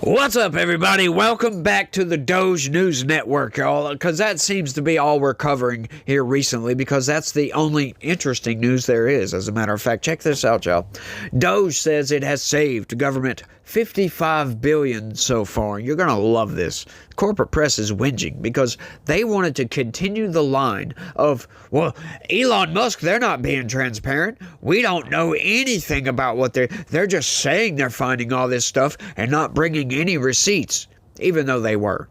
What's up, everybody? Welcome back to the Doge News Network, y'all, because that seems to be all we're covering here recently, because that's the only interesting news there is. As a matter of fact, check this out, y'all. Doge says it has saved government $55 billion so far. You're going to love this. Corporate press is whinging because they wanted to continue the line of, well, Elon Musk, they're not being transparent. We don't know anything about what they're just saying they're finding all this stuff and not bringing any receipts, even though they were.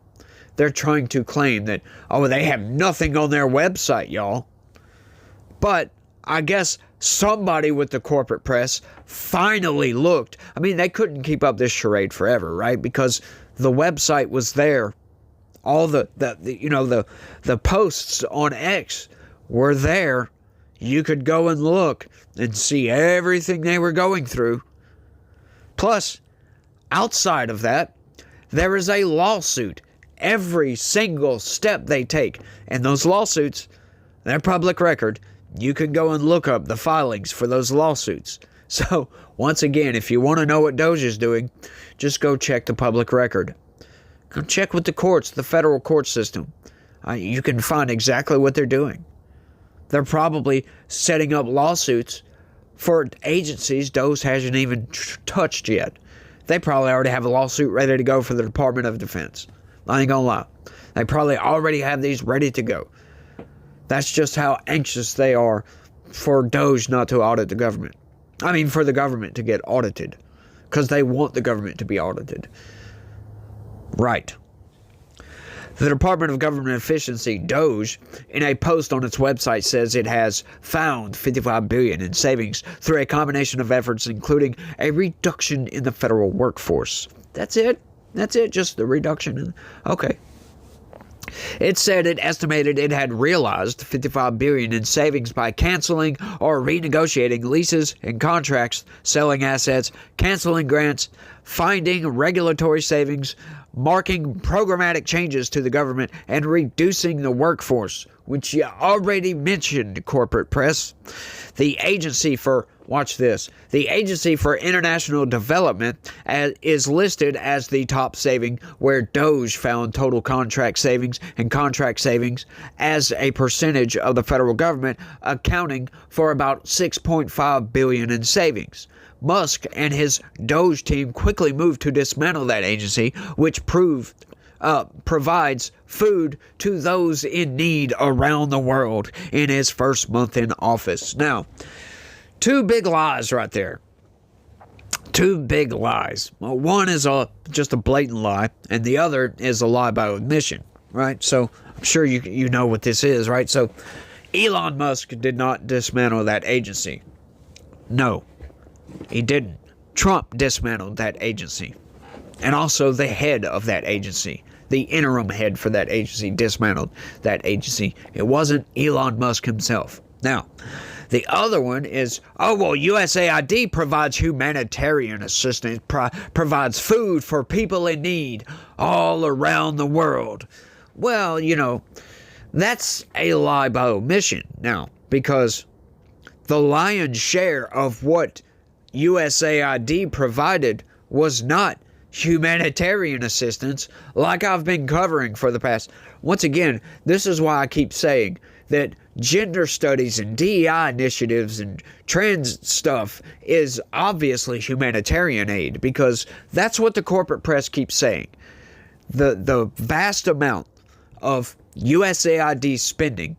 They're trying to claim that, oh, they have nothing on their website, y'all. But I guess somebody with the corporate press finally looked. I mean, they couldn't keep up this charade forever, right? Because the website was there. All the posts on X were there. You could go and look and see everything they were going through. Plus, outside of that, there is a lawsuit every single step they take. And those lawsuits, they're public record. You can go and look up the filings for those lawsuits. So, once again, if you want to know what Doge is doing, just go check the public record. Go check with the courts, the federal court system. You can find exactly what they're doing. They're probably setting up lawsuits for agencies Doge hasn't even touched yet. They probably already have a lawsuit ready to go for the Department of Defense. I ain't gonna lie. They probably already have these ready to go. That's just how anxious they are for Doge not to audit the government. I mean, for the government to get audited. Because they want the government to be audited. Right. The Department of Government Efficiency, Doge, in a post on its website says it has found $55 billion in savings through a combination of efforts, including a reduction in the federal workforce. That's it? That's it? Just the reduction? Okay. It said it estimated it had realized $55 billion in savings by canceling or renegotiating leases and contracts, selling assets, canceling grants, finding regulatory savings, marking programmatic changes to the government, and reducing the workforce, which you already mentioned, corporate press. The Agency for, watch this, the Agency for International Development is listed as the top saving, where Doge found total contract savings and contract savings as a percentage of the federal government, accounting for about $6.5 billion in savings. Musk and his Doge team quickly moved to dismantle that agency, which provides food to those in need around the world in his first month in office. Now, two big lies right there. Two big lies. Well, one is just a blatant lie, and the other is a lie by omission, right? So I'm sure you know what this is, right? So Elon Musk did not dismantle that agency. No, he didn't. Trump dismantled that agency. And also the head of that agency, the interim head for that agency, dismantled that agency. It wasn't Elon Musk himself. Now, the other one is, USAID provides humanitarian assistance, provides food for people in need all around the world. Well, that's a lie by omission now, because the lion's share of what USAID provided was not humanitarian assistance like I've been covering for the past. Once again, this is why I keep saying that gender studies and DEI initiatives and trans stuff is obviously humanitarian aid, because that's what the corporate press keeps saying. The vast amount of USAID spending,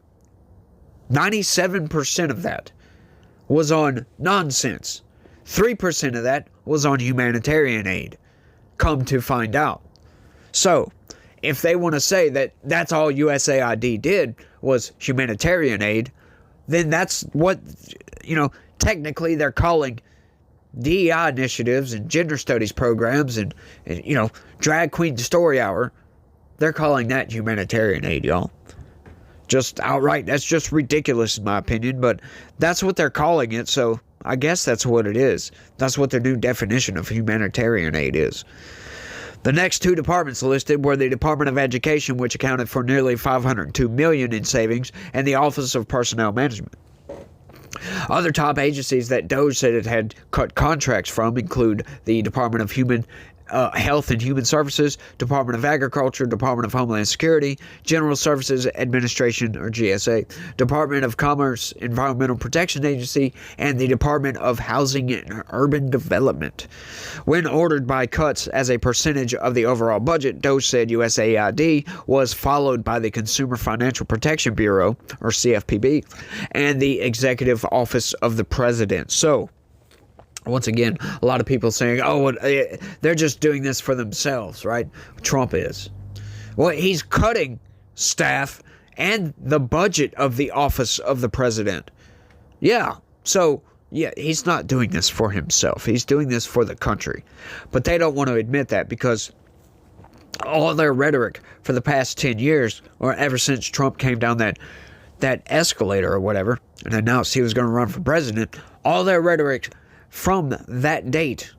97% of that was on nonsense. 3% of that was on humanitarian aid. Come to find out. So, if they want to say that that's all USAID did was humanitarian aid, then that's what, technically they're calling DEI initiatives and gender studies programs and drag queen story hour. They're calling that humanitarian aid, y'all. Just outright, that's just ridiculous in my opinion, but that's what they're calling it, so I guess that's what it is. That's what their new definition of humanitarian aid is. The next two departments listed were the Department of Education, which accounted for nearly $502 million in savings, and the Office of Personnel Management. Other top agencies that Doge said it had cut contracts from include the Department of Human Health and Human Services, Department of Agriculture, Department of Homeland Security, General Services Administration, or GSA, Department of Commerce, Environmental Protection Agency, and the Department of Housing and Urban Development. When ordered by cuts as a percentage of the overall budget, DOGE said USAID was followed by the Consumer Financial Protection Bureau, or CFPB, and the Executive Office of the President. So, once again, a lot of people saying, oh, they're just doing this for themselves, right? Trump is. Well, he's cutting staff and the budget of the office of the president. Yeah, so, yeah, he's not doing this for himself. He's doing this for the country. But they don't want to admit that because all their rhetoric for the past 10 years, or ever since Trump came down that escalator or whatever, and announced he was going to run for president, all their rhetoric from that date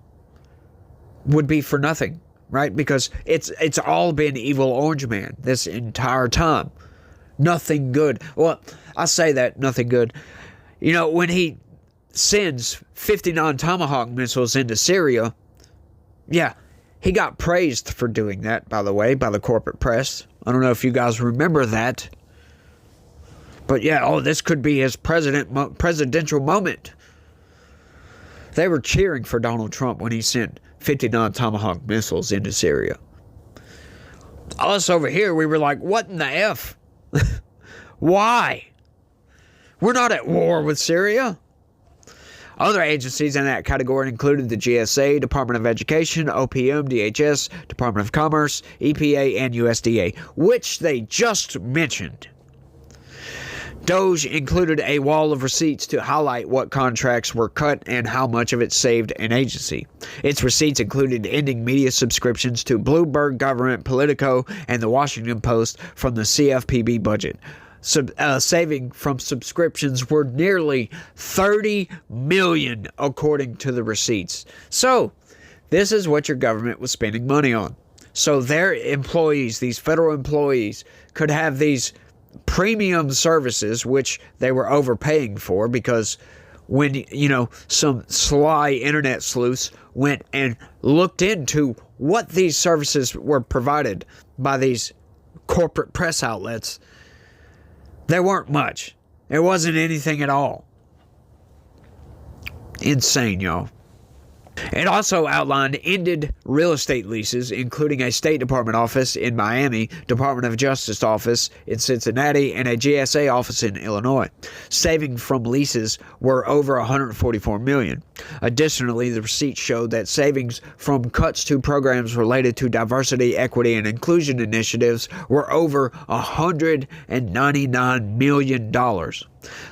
would be for nothing, right? Because it's all been evil orange man this entire time. Nothing good. Well, I say that, nothing good. You know, when he sends 59 Tomahawk missiles into Syria, yeah, he got praised for doing that, by the way, by the corporate press. I don't know if you guys remember that. But yeah, this could be his presidential moment. They were cheering for Donald Trump when he sent 59 Tomahawk missiles into Syria. Us over here, we were like, what in the F? Why? We're not at war with Syria. Other agencies in that category included the GSA, Department of Education, OPM, DHS, Department of Commerce, EPA, and USDA, which they just mentioned. DOGE included a wall of receipts to highlight what contracts were cut and how much of it saved an agency. Its receipts included ending media subscriptions to Bloomberg, Government, Politico, and the Washington Post from the CFPB budget. Saving from subscriptions were nearly $30 million, according to the receipts. So, this is what your government was spending money on. So their employees, these federal employees, could have these premium services, which they were overpaying for, because when, some sly internet sleuths went and looked into what these services were provided by these corporate press outlets, they weren't much. It wasn't anything at all. Insane, y'all. It also outlined ended real estate leases, including a State Department office in Miami, Department of Justice office in Cincinnati, and a GSA office in Illinois. Saving from leases were over $144 million. Additionally, the receipts showed that savings from cuts to programs related to diversity, equity, and inclusion initiatives were over $199 million.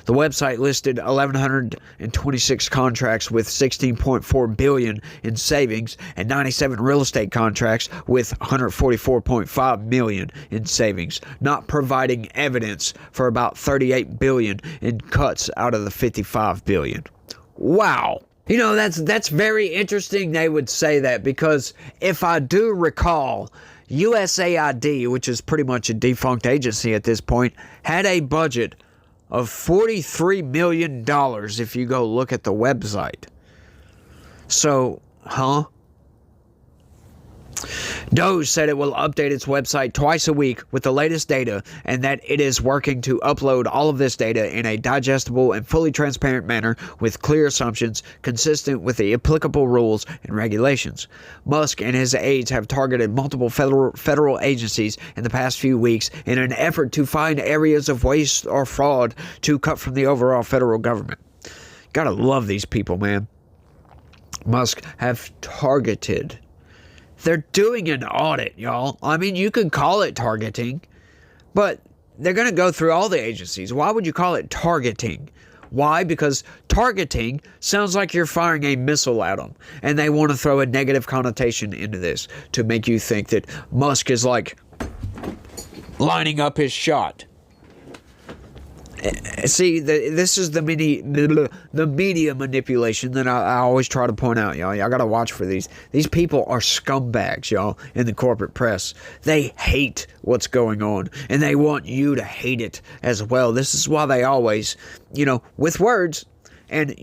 The website listed 1,126 contracts with $16.4 billion in savings and 97 real estate contracts with $144.5 million in savings, not providing evidence for about $38 billion in cuts out of the $55 billion. Wow. That's very interesting they would say that, because if I do recall, USAID, which is pretty much a defunct agency at this point, had a budget of $43 million if you go look at the website. So, DOGE said it will update its website twice a week with the latest data, and that it is working to upload all of this data in a digestible and fully transparent manner with clear assumptions consistent with the applicable rules and regulations. Musk and his aides have targeted multiple federal agencies in the past few weeks in an effort to find areas of waste or fraud to cut from the overall federal government. Gotta love these people, man. Musk have targeted. They're doing an audit, y'all. I mean, you could call it targeting, but they're going to go through all the agencies. Why would you call it targeting? Why? Because targeting sounds like you're firing a missile at them, and they want to throw a negative connotation into this to make you think that Musk is like lining up his shot. See, this is the media manipulation that I always try to point out, y'all. Y'all got to watch for these. These people are scumbags, y'all, in the corporate press. They hate what's going on, and they want you to hate it as well. This is why they always, with words and,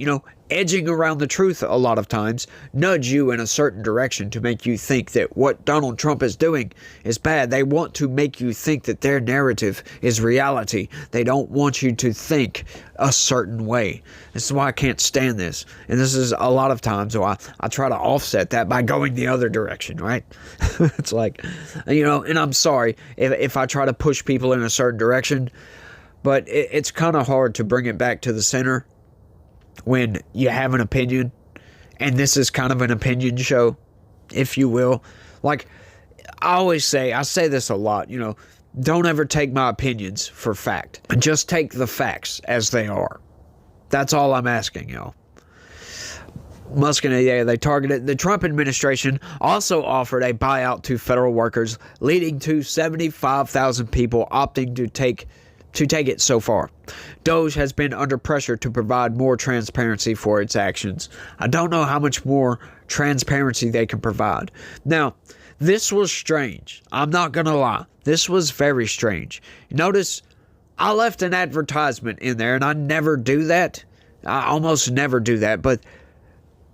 edging around the truth a lot of times, nudge you in a certain direction to make you think that what Donald Trump is doing is bad. They want to make you think that their narrative is reality. They don't want you to think a certain way. This is why I can't stand this. And this is a lot of times why I try to offset that by going the other direction, right? It's like, and I'm sorry if I try to push people in a certain direction, but it's kind of hard to bring it back to the center when you have an opinion, and this is kind of an opinion show, if you will. Like, I say this a lot, don't ever take my opinions for fact. Just take the facts as they are. That's all I'm asking, y'all. Musk and they targeted. The Trump administration also offered a buyout to federal workers, leading to 75,000 people opting to take it so far. Doge has been under pressure to provide more transparency for its actions. I don't know how much more transparency they can provide. Now, this was strange. I'm not going to lie. This was very strange. Notice I left an advertisement in there, and I never do that. I almost never do that, but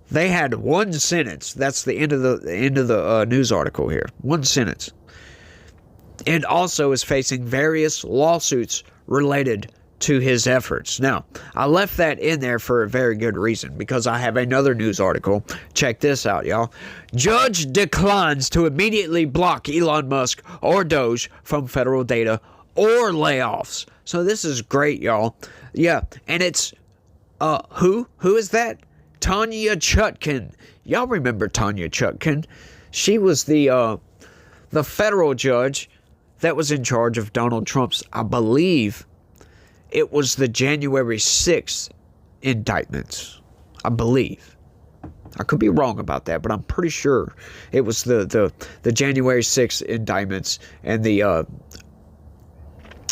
they had one sentence. That's the end of the news article here. One sentence. And also is facing various lawsuits related to his efforts. Now, I left that in there for a very good reason, because I have another news article. Check this out, y'all. Judge declines to immediately block Elon Musk or Doge from federal data or layoffs. So this is great, y'all. Yeah, and it's, who? Who is that? Tanya Chutkan. Y'all remember Tanya Chutkan? She was the federal judge that was in charge of Donald Trump's, I believe it was the January 6th indictments. I believe. I could be wrong about that, but I'm pretty sure it was the January 6th indictments and the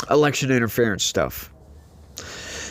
election interference stuff.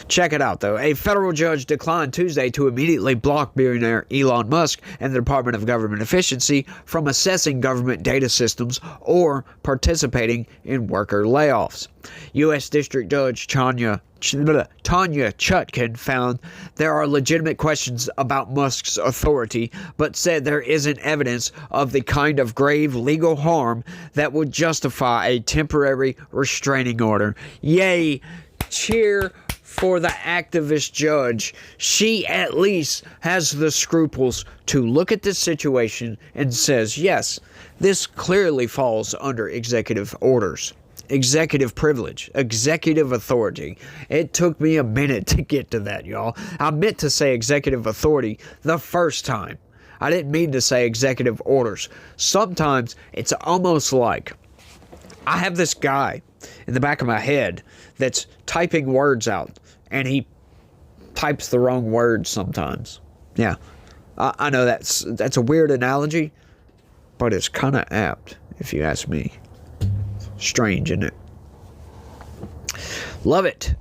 Check it out, though. A federal judge declined Tuesday to immediately block billionaire Elon Musk and the Department of Government Efficiency from assessing government data systems or participating in worker layoffs. U.S. District Judge Tanya Chutkan found there are legitimate questions about Musk's authority, but said there isn't evidence of the kind of grave legal harm that would justify a temporary restraining order. Yay! Cheer for the activist judge. She at least has the scruples to look at this situation and says, yes, this clearly falls under executive orders, executive privilege, executive authority. It took me a minute to get to that, y'all. I meant to say executive authority the first time. I didn't mean to say executive orders. Sometimes it's almost like I have this guy in the back of my head that's typing words out, and he types the wrong words sometimes. Yeah, I know that's a weird analogy, but it's kind of apt, if you ask me. Strange, isn't it? Love it.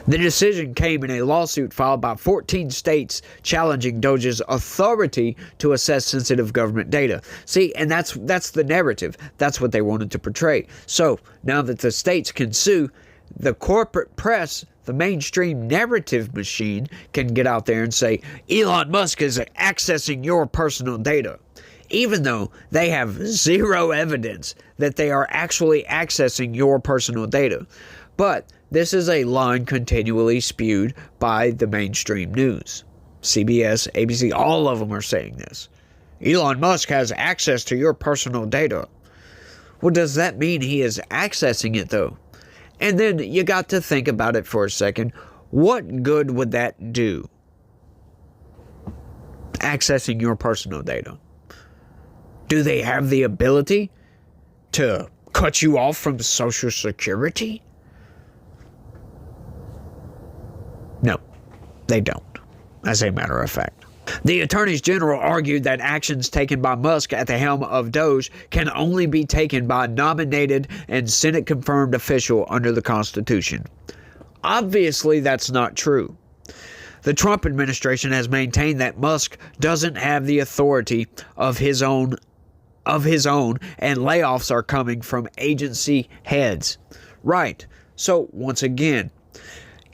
The decision came in a lawsuit filed by 14 states challenging Doge's authority to assess sensitive government data. See, and that's the narrative. That's what they wanted to portray. So now that the states can sue, the corporate press, the mainstream narrative machine, can get out there and say, Elon Musk is accessing your personal data, even though they have zero evidence that they are actually accessing your personal data. But this is a line continually spewed by the mainstream news. CBS, ABC, all of them are saying this. Elon Musk has access to your personal data. Well, does that mean he is accessing it, though? And then you got to think about it for a second. What good would that do? Accessing your personal data. Do they have the ability to cut you off from Social Security? No, they don't, as a matter of fact. The attorneys general argued that actions taken by Musk at the helm of Doge can only be taken by a nominated and Senate-confirmed official under the Constitution. Obviously, that's not true. The Trump administration has maintained that Musk doesn't have the authority of his own, and layoffs are coming from agency heads. Right. So, once again,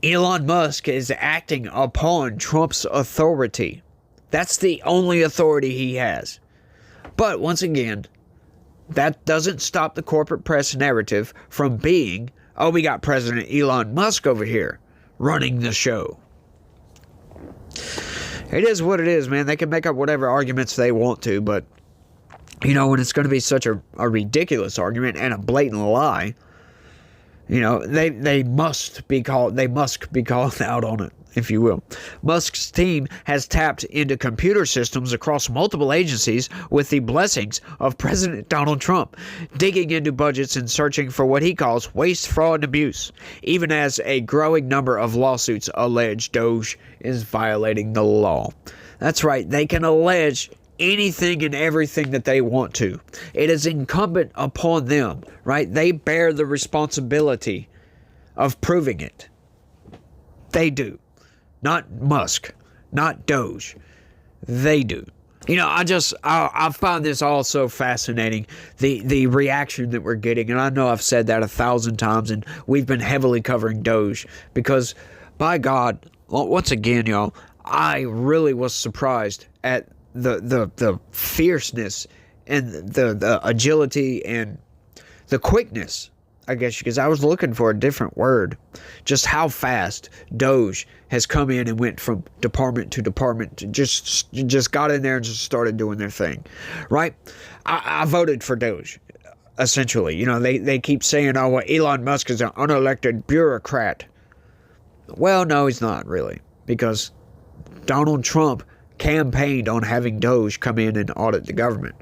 Elon Musk is acting upon Trump's authority. That's the only authority he has. But once again, that doesn't stop the corporate press narrative from being, oh, we got President Elon Musk over here running the show. It is what it is, man. They can make up whatever arguments they want to, but, you know, when it's going to be such a ridiculous argument and a blatant lie, you know, they must be called out on it, if you will. Musk's team has tapped into computer systems across multiple agencies with the blessings of President Donald Trump, digging into budgets and searching for what he calls waste, fraud, and abuse, even as a growing number of lawsuits allege Doge is violating the law. That's right, they can allege anything and everything that they want to. It is incumbent upon them, right? They bear the responsibility of proving it. They do. Not Musk, not Doge. They do. You know, I find this all so fascinating, the reaction that we're getting. And I know I've said that 1,000 times, and we've been heavily covering Doge because, by God, once again, y'all, I really was surprised at the fierceness and the agility and the quickness, I guess, because I was looking for a different word. Just how fast Doge has come in and went from department to department, to just got in there and just started doing their thing, right? I voted for Doge, essentially. You know, they keep saying, oh, well, Elon Musk is an unelected bureaucrat. Well, no, he's not really, because Donald Trump campaigned on having Doge come in and audit the government.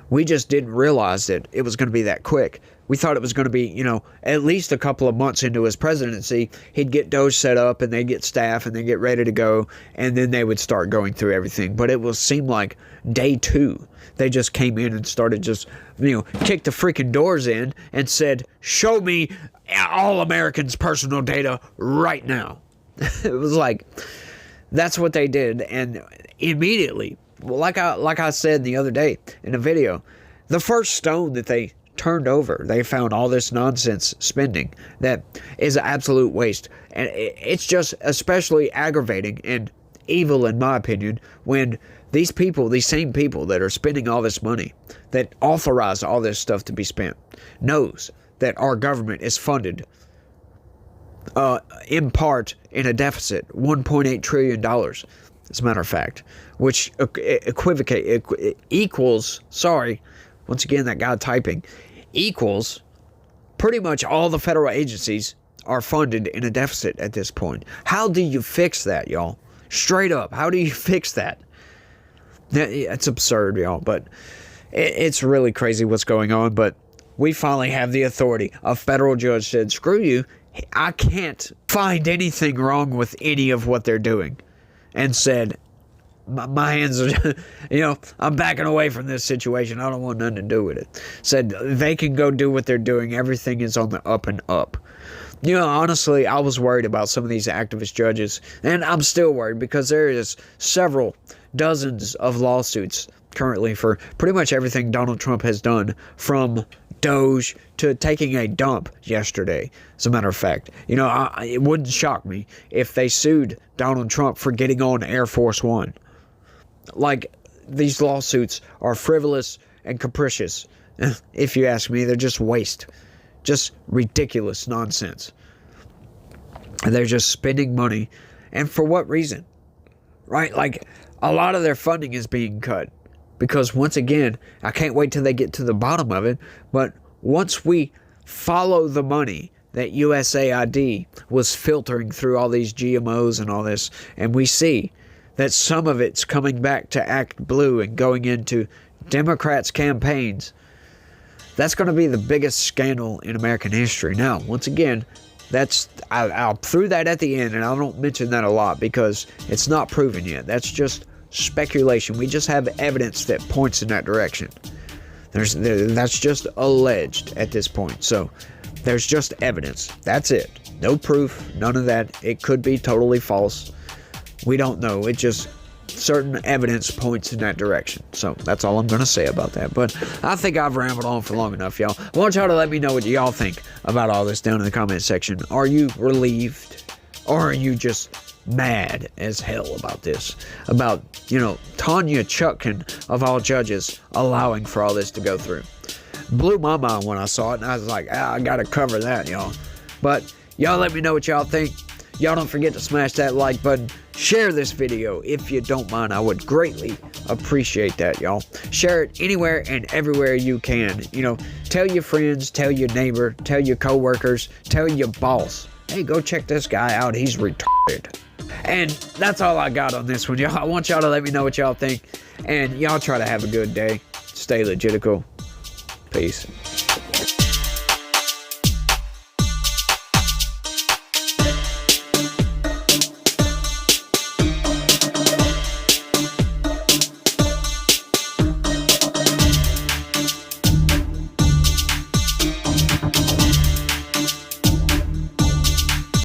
We just didn't realize that it was going to be that quick. We thought it was going to be, you know, at least a couple of months into his presidency, he'd get Doge set up and they'd get staff and they'd get ready to go, and then they would start going through everything. But it will seem like day 2, they just came in and started just, you know, kicked the freaking doors in and said, show me all Americans' personal data right now. It was like, that's what they did. And immediately, like I said the other day in a video, the first stone that they turned over, they found all this nonsense spending that is an absolute waste. And it's just especially aggravating and evil, in my opinion, when these people, these same people that are spending all this money, that authorize all this stuff to be spent, knows that our government is funded in part in a deficit, $1.8 trillion, as a matter of fact, which equals, once again, that guy typing, equals pretty much all the federal agencies are funded in a deficit at this point. How do you fix that, y'all? Straight up, how do you fix that? It's absurd, y'all, but it's really crazy what's going on. But we finally have the authority. A federal judge said, screw you, I can't find anything wrong with any of what they're doing, and said, my hands are, you know, I'm backing away from this situation. I don't want nothing to do with it. Said they can go do what they're doing. Everything is on the up and up. You know, honestly, I was worried about some of these activist judges, and I'm still worried because there is several dozens of lawsuits currently for pretty much everything Donald Trump has done, from Doge to taking a dump yesterday. As a matter of fact, you know, it wouldn't shock me if they sued Donald Trump for getting on Air Force One. Like, these lawsuits are frivolous and capricious. If you ask me, they're just waste. Just ridiculous nonsense. And they're just spending money. And for what reason? Right? Like, a lot of their funding is being cut. Because once again, I can't wait till they get to the bottom of it. But once we follow the money that USAID was filtering through all these GMOs and all this, and we see that some of it's coming back to Act Blue and going into Democrats' campaigns, that's going to be the biggest scandal in American history. Now, once again, I'll threw that at the end, and I don't mention that a lot because it's not proven yet. That's just speculation. We just have evidence that points in that direction. That's just alleged at this point. So there's just evidence. That's it. No proof. None of that. It could be totally false. We don't know. It just, certain evidence points in that direction. So that's all I'm going to say about that. But I think I've rambled on for long enough, y'all. I want y'all to let me know what y'all think about all this down in the comment section. Are you relieved? Or are you just mad as hell about this? About, Tanya Chutkan, of all judges, allowing for all this to go through. Blew my mind when I saw it, and I was like, I gotta cover that, y'all. But y'all let me know what y'all think. Y'all don't forget to smash that like button. Share this video if you don't mind. I would greatly appreciate that, y'all. Share it anywhere and everywhere you can. Tell your friends, tell your neighbor, tell your coworkers, tell your boss. Hey, go check this guy out. He's retarded. And that's all I got on this one, y'all. I want y'all to let me know what y'all think. And y'all try to have a good day. Stay legitical. Peace.